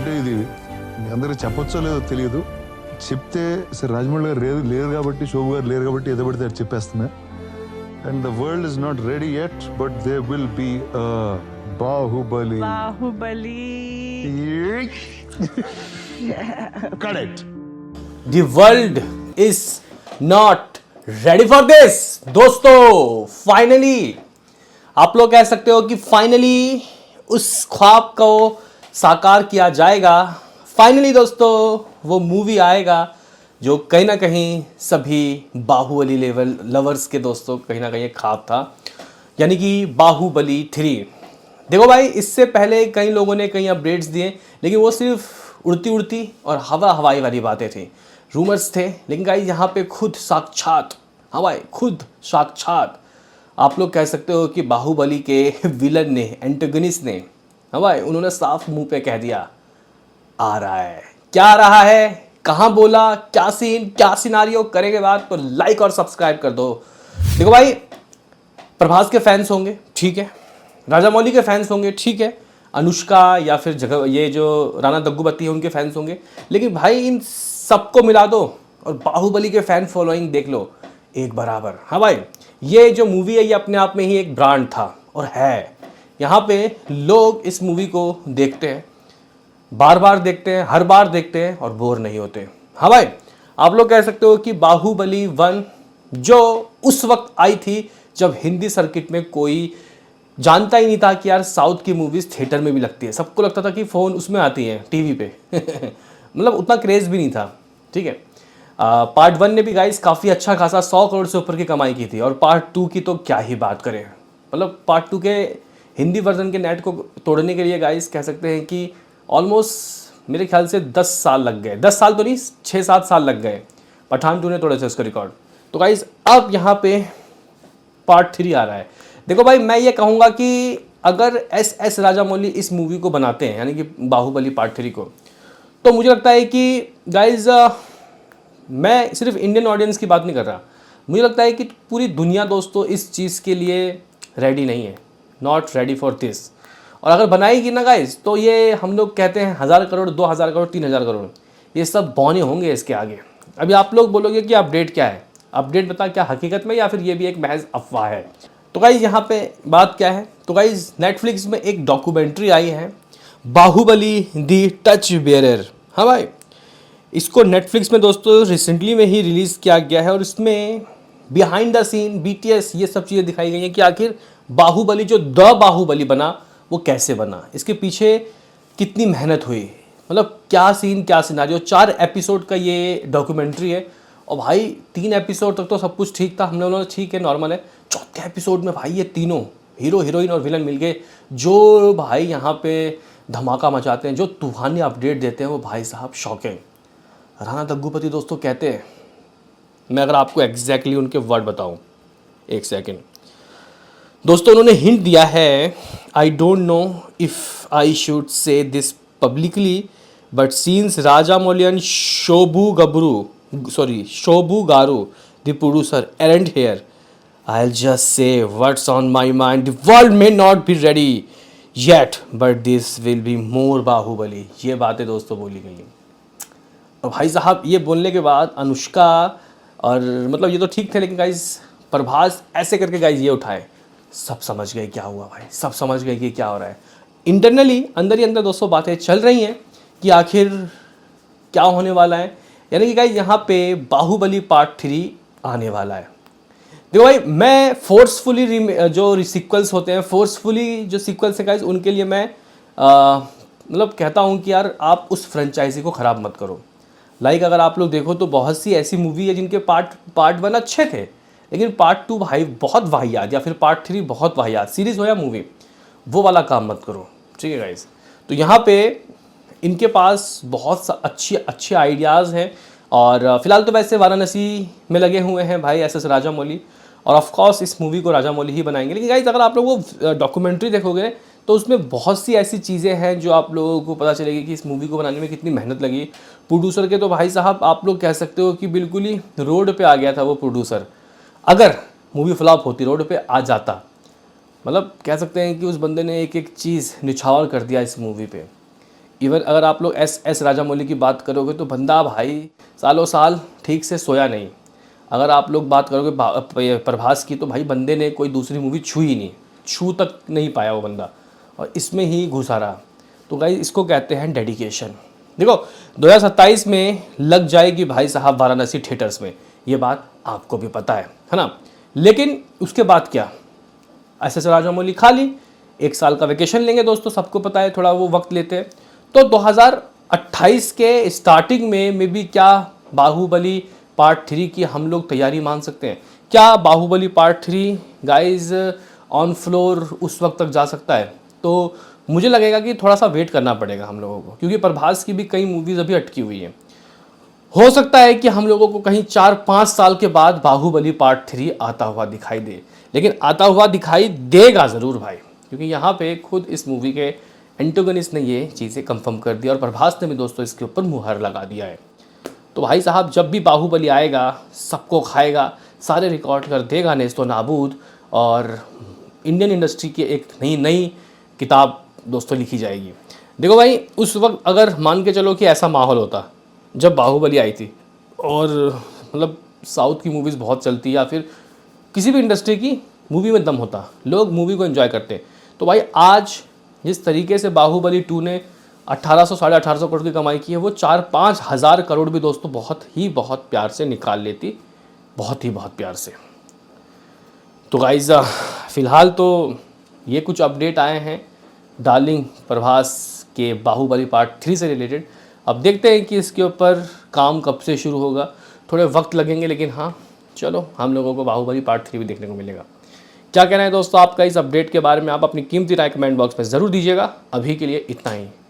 అంటే ఇది మీ అందరికి చెప్పొచ్చో లేదో తెలియదు. చెప్తే సరే రాజమౌళి గారు లేరు కాబట్టి, శోభు గారు లేరు కాబట్టి ఏదో పడితే అది చెప్పేస్తున్నా. And the world is not ready yet, but they will be Baahubali. Correct. The world is not ready for this. दोस्तों फाइनली आप लोग कह सकते हो कि फाइनली उस ख्वाब को साकार किया जाएगा. फाइनली दोस्तों वो मूवी आएगा जो कहीं ना कहीं सभी बाहुबली लेवल लवर्स के दोस्तों कहीं ना कहीं एक ख्वाब था, यानी कि बाहुबली 3. देखो भाई, इससे पहले कई लोगों ने कई अपडेट्स दिए, लेकिन वो सिर्फ उड़ती उड़ती और हवाई वाली बातें थी, रूमर्स थे. लेकिन गाइस यहाँ पे खुद साक्षात, हाँ भाई खुद साक्षात आप लोग कह सकते हो कि बाहुबली के विलन ने, एंटागनिस्ट ने, हाँ भाई उन्होंने साफ मुंह पे कह दिया आ रहा है. क्या आ रहा है, कहाँ बोला, क्या सीन, क्या सिनारियो, करेंगे बात तो लाइक और सब्सक्राइब कर दो. देखो भाई, प्रभास के फैंस होंगे ठीक है, राजा मौली के फैंस होंगे ठीक है, अनुष्का या फिर जगह ये जो राणा दग्गुबाती है उनके फैंस होंगे, लेकिन भाई इन सबको मिला दो और बाहुबली के फैन फॉलोइंग देख लो एक बराबर. हाँ भाई, ये जो मूवी है ये अपने आप में ही एक ब्रांड था और है. यहाँ पे लोग इस मूवी को देखते हैं, बार बार देखते हैं, हर बार देखते हैं और बोर नहीं होते. हाँ भाई, आप लोग कह सकते हो कि बाहुबली 1 जो उस वक्त आई थी जब हिंदी सर्किट में कोई जानता ही नहीं था कि यार साउथ की मूवीज़ थिएटर में भी लगती है. सबको लगता था कि फ़ोन उसमें आती है टीवी पे मतलब उतना क्रेज़ भी नहीं था. ठीक है, पार्ट 1 ने भी गाइस काफ़ी अच्छा खासा 100 करोड़ से ऊपर की कमाई की थी, और पार्ट 2 की तो क्या ही बात करें. मतलब पार्ट 2 के हिंदी वर्जन के नेट को तोड़ने के लिए गाइस कह सकते हैं कि ऑलमोस्ट मेरे ख्याल से 10 साल लग गए. 10 साल तो नहीं, 6-7 साल लग गए. पठान 2 ने तोड़े थे उसका रिकॉर्ड. तो गाइस अब यहाँ पे पार्ट 3 आ रहा है. देखो भाई, मैं ये कहूँगा कि अगर एस राजामौली इस मूवी को बनाते हैं, यानी कि बाहुबली पार्ट 3 को, तो मुझे लगता है कि गाइज मैं सिर्फ इंडियन ऑडियंस की बात नहीं कर रहा, मुझे लगता है कि पूरी दुनिया दोस्तों इस चीज़ के लिए रेडी नहीं है, नॉट रेडी फॉर दिस. और अगर बनाएगी ना गाइज, तो ये हम लोग कहते हैं 1000 करोड़, 2000 करोड़, 3000 करोड़, ये सब बौने होंगे इसके आगे. अभी आप लोग बोलोगे कि अपडेट क्या है, अपडेट बता क्या हकीकत में, या फिर ये भी एक महज अफवाह है. तो गाइज यहाँ पे बात क्या है, तो गाइज नेटफ्लिक्स में एक डॉक्यूमेंट्री आई है, बाहुबली दी टच बेयरर. हाँ भाई, इसको नेटफ्लिक्स में दोस्तों रिसेंटली में ही रिलीज़ किया गया है, और इसमें बिहाइंड द सीन, BTS, ये सब चीज़ें दिखाई गई हैं कि आखिर बाहुबली जो द बाहुबली बना वो कैसे बना, इसके पीछे कितनी मेहनत हुई, मतलब क्या सीन क्या सिनारियो. 4 एपिसोड का ये डॉक्यूमेंट्री है, और भाई 3 एपिसोड तक तो सब कुछ ठीक था, हमने बोला ठीक है नॉर्मल है. 4थे एपिसोड में भाई ये तीनों हीरो हीरोइन और विलन मिल गए, जो भाई यहाँ पे धमाका मचाते हैं, जो तूफानी अपडेट देते हैं, वो भाई साहब शॉकिंग. राणा दग्गुबाती दोस्तों कहते हैं, मैं अगर आपको एग्जैक्टली उनके वर्ड बताऊं, एक सेकेंड दोस्तों, उन्होंने हिंट दिया है, I don't know if I should say this publicly, but since Rajamouli and Shobu garu the producer aren't here, I'll just say what's on my mind. The world may not be ready yet, but this will be more Baahubali. ये बातें दोस्तों बोली गई हैं. और भाई साहब ये बोलने के बाद अनुष्का और मतलब ये तो ठीक थे, लेकिन गाइज प्रभास ऐसे करके गाइज ये उठाए, सब समझ गए क्या हुआ भाई, सब समझ गए कि क्या हो रहा है. इंटरनली अंदर ही अंदर दोस्तों बातें चल रही हैं कि आखिर क्या होने वाला है. यानी कि गाइज यहाँ पे बाहुबली पार्ट 3 आने वाला है. देखो भाई, मैं फोर्सफुली जो सीक्वल्स होते हैं, फोर्सफुली जो सीक्वल्स हैं गाइस, उनके लिए मैं मतलब कहता हूँ कि यार आप उस फ्रेंचाइजी को ख़राब मत करो. लाइक अगर आप लोग देखो तो बहुत सी ऐसी मूवी है जिनके पार्ट 1 अच्छे थे, लेकिन पार्ट 2 भाई बहुत वाहियात, या फिर पार्ट 3 बहुत वाहियात, सीरीज़ हो या मूवी, वो वाला काम मत करो. ठीक है गाइस, तो यहाँ पे इनके पास बहुत अच्छे आइडियाज़ हैं, और फिलहाल तो वैसे वाराणसी में लगे हुए हैं भाई एस राजामौली, और ऑफ कोर्स इस मूवी को राजामौली ही बनाएंगे. लेकिन गाइस अगर आप लोग वो डॉक्यूमेंट्री देखोगे तो उसमें बहुत सी ऐसी चीज़ें हैं जो आप लोगों को पता चलेगी कि इस मूवी को बनाने में कितनी मेहनत लगी. प्रोड्यूसर के तो भाई साहब आप लोग कह सकते हो कि बिल्कुल ही रोड पे आ गया था वो प्रोड्यूसर. अगर मूवी फ्लॉप होती, रोड पे आ जाता, मतलब कह सकते हैं कि उस बंदे ने एक एक चीज़ निछावर कर दिया इस मूवी पे. इवन अगर आप लोग एस राजामौली की बात करोगे तो बंदा भाई सालों साल ठीक से सोया नहीं। अगर आप लोग बात करोगे प्रभास की तो भाई बंदे ने कोई दूसरी मूवी छू ही नहीं, छू तक नहीं पाया वो बंदा, और इसमें ही घुसा रहा। तो गाइस इसको कहते हैं डेडिकेशन। देखो 2027 में लग जाएगी भाई साहब वाराणसी थिएटर्स में, ये बात आपको भी पता है ना। लेकिन उसके बाद क्या, एस राजामौली खाली 1 साल का वेकेशन लेंगे दोस्तों, सबको पता है, थोड़ा वो वक्त लेते हैं। तो 2028 के स्टार्टिंग में मे बी क्या बाहुबली पार्ट 3 की हम लोग तैयारी मान सकते हैं? क्या Baahubali part 3 guys on floor उस वक्त तक जा सकता है? तो मुझे लगेगा कि थोड़ा सा वेट करना पड़ेगा हम लोगों को, क्योंकि प्रभास की भी कई मूवीज़ अभी अटकी हुई हैं। हो सकता है कि हम लोगों को कहीं 4-5 साल के बाद बाहुबली पार्ट 3 आता हुआ दिखाई दे, लेकिन आता हुआ दिखाई देगा ज़रूर भाई, क्योंकि यहाँ पे खुद इस मूवी के एंटागनिस्ट ने ये चीज़ें कंफर्म कर दिया और प्रभास ने भी दोस्तों इसके ऊपर मुहर लगा दिया है। तो भाई साहब जब भी बाहुबली आएगा सबको खाएगा, सारे रिकॉर्ड कर देगा नेस्तो नाबूद, और इंडियन इंडस्ट्री की एक नई किताब दोस्तों लिखी जाएगी। देखो भाई उस वक्त अगर मान के चलो कि ऐसा माहौल होता जब बाहुबली आई थी, और मतलब साउथ की मूवीज़ बहुत चलती या फिर किसी भी इंडस्ट्री की मूवी में दम होता, लोग मूवी को एंजॉय करते, तो भाई आज जिस तरीके से बाहुबली 2 ने 1800 साढ़े 1800 करोड़ की कमाई की है, वो 4-5 हज़ार करोड़ भी दोस्तों बहुत प्यार से निकाल लेती, बहुत प्यार से। तो गाइज़ फ़िलहाल तो ये कुछ अपडेट आए हैं डार्लिंग प्रभास के बाहुबली पार्ट 3 से रिलेटेड। अब देखते हैं कि इसके ऊपर काम कब से शुरू होगा, थोड़े वक्त लगेंगे, लेकिन हाँ चलो हम लोगों को बाहुबली पार्ट 3 भी देखने को मिलेगा। क्या कहना है दोस्तों आपका इस अपडेट के बारे में? आप अपनी कीमती राय कमेंट बॉक्स में ज़रूर दीजिएगा। अभी के लिए इतना ही।